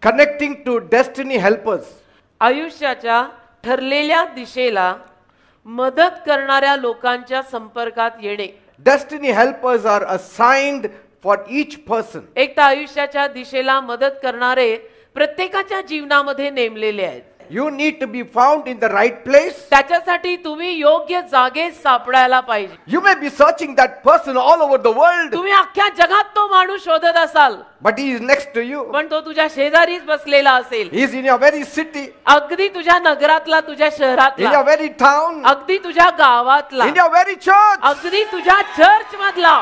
Connecting to destiny helpers. आयुष्याच्या ठरलेल्या दिशेला मदत करणाऱ्या लोकांच्या संपर्कात येणे. Destiny helpers are assigned for each person. एक तर आयुष्याच्या दिशेला मदत करणारे प्रत्येकाच्या जीवनामध्ये नेमलेले आहेत. You need to be found in the right place. त्याच्यासाठी तुम्ही योग्य जागेत सापडायला पाहिजे. You may be searching that person all over the world, तुम्ही अख्ख्या जगात तो माणूस शोधत असाल, but he is next to you. पण तो तुझ्या शेजारीच बसलेला असेल. He is in your very city, अगदी तुझ्या नगरातला, तुझ्या in शहरातला, your very town, अगदी तुझ्या गावातला, in your very church. अगदी तुझ्या चर्च मधला.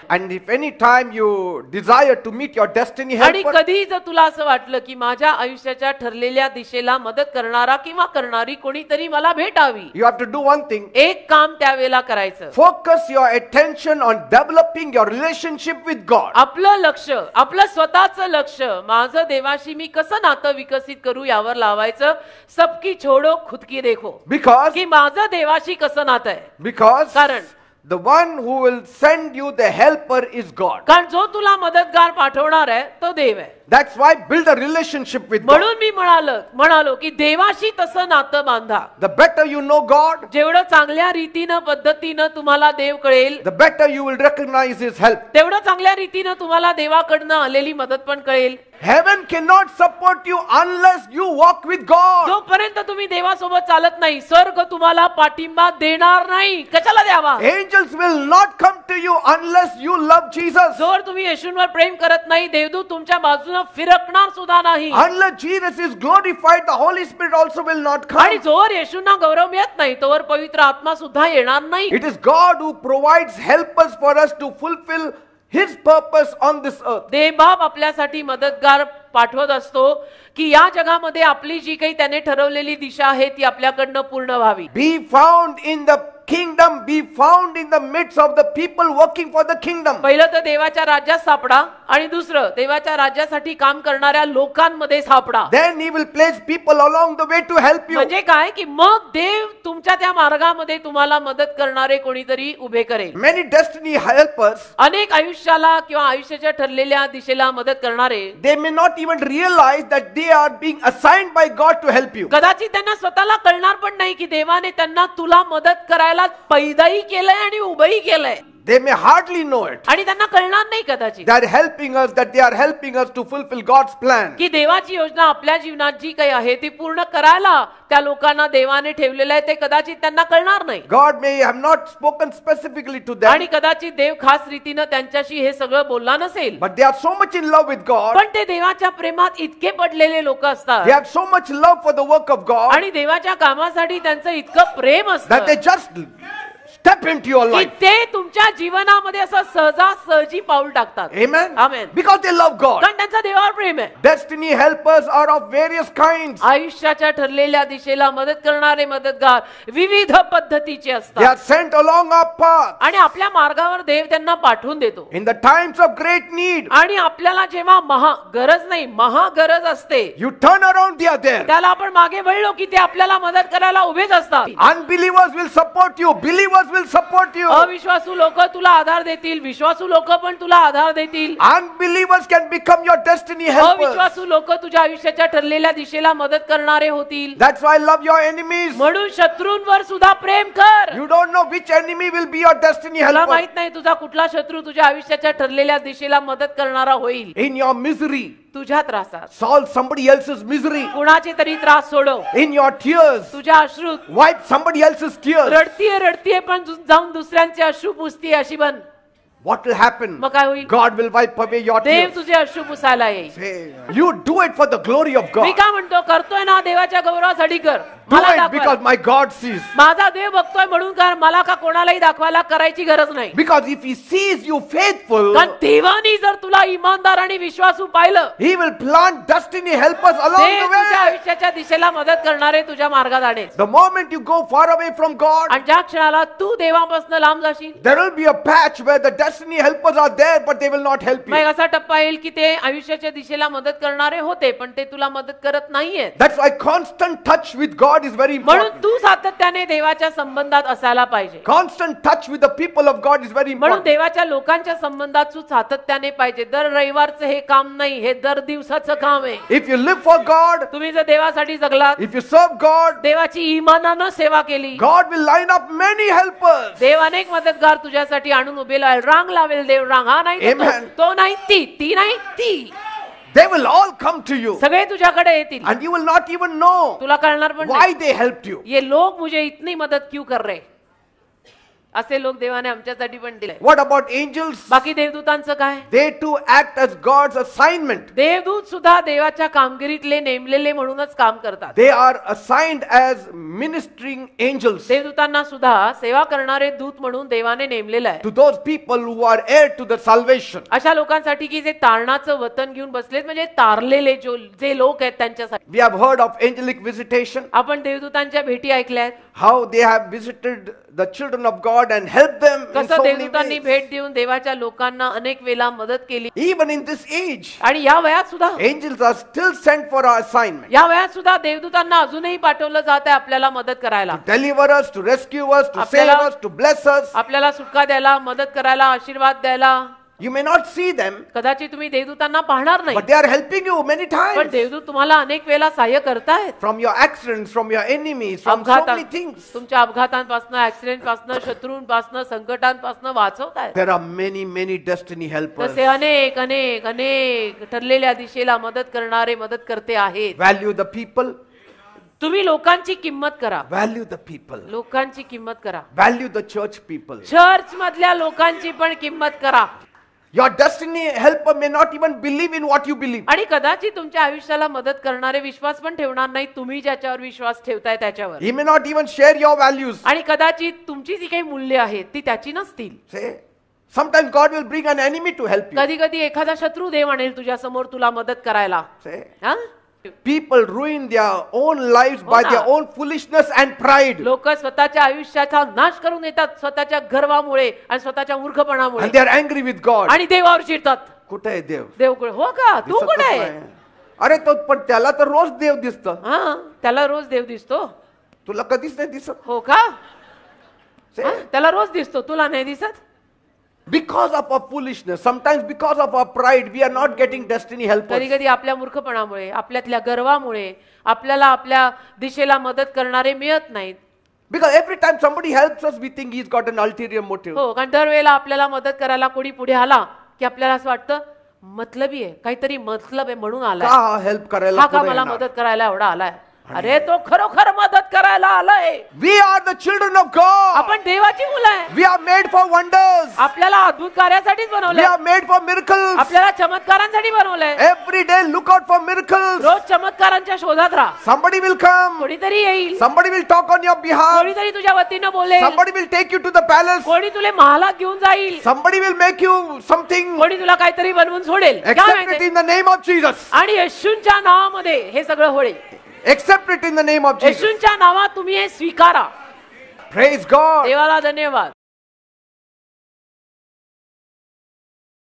And if any time you desire to meet your destiny आणि helper, कधी जर तुला असं वाटलं की माझ्या आयुष्याच्या ठरलेल्या दिशेला मदत करणारा किंवा करणारी कोणीतरी मला भेटावी, you have to do one thing. एक काम त्यावेळेला करायचं. Focus your attention on developing your relationship with God. आपलं लक्ष, आपलं स्वतःचं लक्ष, माझं देवाशी मी कसं नातं विकसित करू यावर लावायचं. सबकी छोडो खुदकी देखो. Because की माझं देवाशी कसं नातं आहे. कारण the one who will send you the helper is God. कारण जो तुला मदतगार पाठवणार आहे तो देव आहे. That's why build a relationship with God. म्हणून मी म्हणालो की देवाशी तसं नातं बांधा. The better you know God, जेवढं चांगल्या रीतीनं पद्धतीनं तुम्हाला देव कळेल, the better you will recognize His help. तेवढं चांगल्या रीतीनं तुम्हाला देवाकडनं आलेली मदत पण कळेल. Heaven cannot support you unless you walk with God. जोपर्यंत तुम्ही देवासोबत चालत नाही, स्वर्ग तुम्हाला पाठिंबा देणार नाही. कशाला द्यावा? Angels will not come to you unless you love Jesus. जोर तुम्ही येशूंवर प्रेम करत नाही, देवदूत तुमच्या बाजूने फिरकणार सुद्धा नाही. Unless Jesus is glorified, the Holy Spirit also will not आणि come. जोर येशूंना गौरव मिळत नाही, तोवर पवित्र आत्मा सुद्धा येणार नाही. It is God who provides helpers for us to fulfill His purpose on this earth. देवबाप आपल्यासाठी मदतगार पाठवत असतो की या जगामध्ये आपली जी काही त्याने ठरवलेली दिशा आहे ती आपल्याकडनं पूर्ण व्हावी. Be found in the kingdom, be found in the midst of the people working for the kingdom. पहिलं तर देवाच्या राज्यात सापडा आणि दुसरं देवाच्या राज्यासाठी काम करणाऱ्या लोकांमध्ये सापडा. Then He will place people along the way to help you. म्हणजे काय की मग देव तुमच्या त्या मार्गामध्ये तुम्हाला मदत करणारे कोणीतरी उभे करेल. Many destiny helpers, अनेक आयुष्याला किंवा आयुष्याच्या ठरलेल्या दिशेला मदत करणारे they may not even realize that they are being assigned by God to help you. कदाचित त्यांना स्वतःला कळणार पण नाही की देवाने त्यांना तुला मदत करायला पैदाही केलंय आणि उभंही केलंय. They may hardly know it. आणि त्यांना कळणार नाही कदाचित They are helping us, that they are helping us to fulfill God's plan. की देवाची योजना आपल्या जीवनात जी काही आहे ती पूर्ण करायला त्या लोकांना देवाने ठेवलेलं आहे. ते कदाचित त्यांना कळणार नाही. God may have not spoken specifically to them, आणि कदाचित देव खास रीतीनं त्यांच्याशी हे सगळं बोलला नसेल. but they are so much in love with God. पण ते देवाच्या प्रेमात इतके पडलेले लोक असतात, They have so much love for the work of God आणि देवाच्या कामासाठी त्यांचं इतकं प्रेम that असतं they just step into your की life. ते तुमच्या जीवनामध्ये असं सहजासहजी पाऊल टाकतात. Amen. Amen. Because they love God. कारण त्यांचं देवावर प्रेम आहे. Destiny helpers are of various kinds. आयुष्याच्या ठरलेल्या दिशेला मदत करणारे मदतगार विविध पद्धतीचे They असतात are sent along our path आणि आपल्या मार्गावर देव त्यांना पाठवून देतो. in the times of great need. आणि आपल्याला जेव्हा गरज नाही, महागरज असते, You turn around, they are there. त्याला आपण मागे वळलो की ते आपल्याला मदत करायला उभेच असतात. Unbelievers will support you. Believers will support you. अविश्वासू लोक तुला आधार देतील, विश्वासू लोक पण तुला आधार देतील. Unbelievers can become your destiny helpers. अविश्वासू लोक तुझ्या आयुष्याच्या ठरलेल्या दिशेला मदत करणारे होतील. That's why love your enemies. म्हणून शत्रूंवर सुद्धा प्रेम कर. You don't know which enemy will be your destiny तुला helper. माहित नाही तुझा कुठला शत्रू तुझ्या आयुष्याच्या ठरलेल्या दिशेला मदत करणारा होईल. In your misery, तुझ्या त्रासात solve somebody else's misery. कुणाचे तरी त्रास सोडव. In your tears, तुझ्या अश्रूत wipe somebody else's tears. रडतीये पण जाऊन दुसऱ्यांचे अश्रू पुसतीये अशी बन. What will happen? मग काय होईल? God will wipe away your Dev tears. तुझे अश्रू पुसायला येईल. Say, you do it for the glory of me God. काय म्हणतो, करतोय ना देवाच्या गौरवासाठी कर. Do मला it दाखवा. because my God sees. माझा देव बघतोय म्हणून कर. मला का कोणालाही दाखवायला करायची गरज नाही. Because if He sees you faithful, कारण देवाने जर तुला इमानदार आणि विश्वासू पाहिलं, He will plant destiny helpers along ते the तुझ्या way. आयुष्याच्या दिशेला मदत करणारे तुझ्या मार्गात आणेल. The moment you go far away from God, आणि ज्या क्षणाला तू देवापासून लांब जाशील, there will be a patch where the destiny destiny helpers are there, but they will not help मग you. असा टप्पा येईल की ते आयुष्याच्या दिशेला मदत करणारे होते पण ते तुला मदत करत नाहीये. That's why constant touch with God is very म्हणून important. तू सातत्याने देवाच्या संबंधात असायला पाहिजे. Constant touch with the people of God is very म्हणून important. देवाच्या लोकांच्या संबंधात तू सातत्याने पाहिजे. दर रविवारचं हे काम नाही, हे दर दिवसाचं काम आहे. If you live for God, तुम्ही जर देवासाठी जगलात, if you serve God, देवाची इमानानं सेवा केली, God will line up many helpers. देव अनेक मदतगार तुझ्यासाठी आणून उभे रांग लावेल. देव रांग हा नाही तर Amen. तो नाही ती नाही ती They will all come to you, सगळे तुझ्याकडे येतील. and you will not even know तुला कळणार पण why नाही they helped you. ये लोग मुझे इतनी मदद क्यों कर रहे. असे लोक देवाने आमच्यासाठी पण दिले. What about angels? बाकी देवदूतांचं काय. They too act as God's assignment. देवदूत सुद्धा देवाच्या कामगिरीतले नेमलेले म्हणूनच काम करतात. They are assigned as ministering angels देवदूतांना सुद्धा सेवा करणारे दूत म्हणून देवाने नेमलेलं आहे. to those people who are heir to the salvation. अशा लोकांसाठी की जे तारणाचं वतन घेऊन बसलेत म्हणजे तारलेले जे लोक आहेत त्यांच्यासाठी. We have heard of angelic visitation, आपण देवदूतांच्या भेटी ऐकल्यात. how they have visited the children of God and helped them in कसं so many देवदूतांनी ways. भेट देऊन देवाच्या लोकांना अनेक वेळा मदत केली. Even in this age, आणि या वयात सुद्धा angels are still sent for our assignment. या वयात सुद्धा देवदूतांना अजूनही पाठवलं जात आहे आपल्याला मदत करायला, To deliver us, to rescue us, to save आपल्याला- us, to bless us. आपल्याला सुटका द्यायला, मदत करायला, आशीर्वाद द्यायला. You may not see them, कदाचित तुम्ही देवदूतांना पाहणार नाही but they are helping you many पण times. देवदूत तुम्हाला अनेक वेळा सहाय्य करतायत. From your accidents, from your enemies, from so अपघातां many things. तुमच्या अपघातांपासून, ऍक्सिडेंटपासून, शत्रूंपासून, संकटांपासून वाचवतायत. There are many destiny helpers. तसे अनेक अनेक अनेक ठरलेल्या दिशेला मदत करणारे मदत करते आहेत. Value the people, तुम्ही लोकांची किंमत करा. value the people. लोकांची किंमत करा. Value the church people. Church मधल्या लोकांची पण किंमत करा. Your destiny helper may not even believe in what you believe. आणि कदाचित तुमच्या आयुष्याला मदत करणारे विश्वास पण ठेवणार नाही तुम्ही ज्याच्यावर विश्वास ठेवताय त्याच्यावर. He may not even share your values. आणि कदाचित तुमची जी काही मूल्य आहेत ती त्याची नसतील. Say, sometimes God will bring an enemy to help you. कधी कधी एखादा शत्रू देव आणेल तुझ्या समोर तुला मदत करायला. Say, हा? people ruin their own lives by ना. their own foolishness and pride. लोक स्वतःच्या आयुष्याचा नाश करून येतात स्वतःच्या गर्वामुळे आणि स्वतःच्या मूर्खपणामुळे And they are angry with God. आणि देवावर चिडतात. कुठे आहे देव? देव कुठे? हो का तू दिसतच कुठे आहे? नाही. अरे तो पण त्याला तर रोज देव दिसत, हा त्याला रोज देव दिसतो. तुला कधीच नाही दिसत. हो का? Say, हा? त्याला रोज दिसतो तुला नाही दिसत. because of our foolishness, sometimes because of our pride, we are not getting destiny helpers. कधी कधी आपल्या मूर्खपणामुळे आपल्यातल्या गर्वामुळे आपल्याला आपल्या दिशेला मदत करणारे मिळत नाहीत. Because every time somebody helps us, we think he's got an ulterior motive. हो कारण दरवेळेला आपल्याला मदत करायला कोणी पुढे आला की आपल्याला असं वाटतं मतलबी आहे, काहीतरी मतलब आहे म्हणून आलाय. का help करायला हा का पुढे मला येणार? मदत करायला एवढा आलाय. अरे तो खरोखर मदत करायला आलाय. We are the children of God. आपण देवाची मुलं आहे. We are made for wonders. आपल्याला अद्भुत कार्यासाठीच We बनवलंय. are made for miracles. आपल्याला चमत्कारांसाठी बनवलंय. Every day look out for miracles. रोज चमत्कारांच्या शोधात राहा. Somebody will come. कोणीतरी येईल, Somebody will talk on your behalf. कोणीतरी तुझ्या वतीनं बोलेल, Somebody will take you to the palace. कोणी तुला महालात घेऊन जाईल, Somebody will make you something. कोणी तुला काहीतरी बनवून सोडेल. काय Accept it माहिती? in the name of Jesus. आणि येशूंच्या नावामध्ये हे सगळं होईल. Accept it in the name of Jesus. येशूंच्या नावात तुम्ही हे स्वीकारा. Praise God. देवाला धन्यवाद.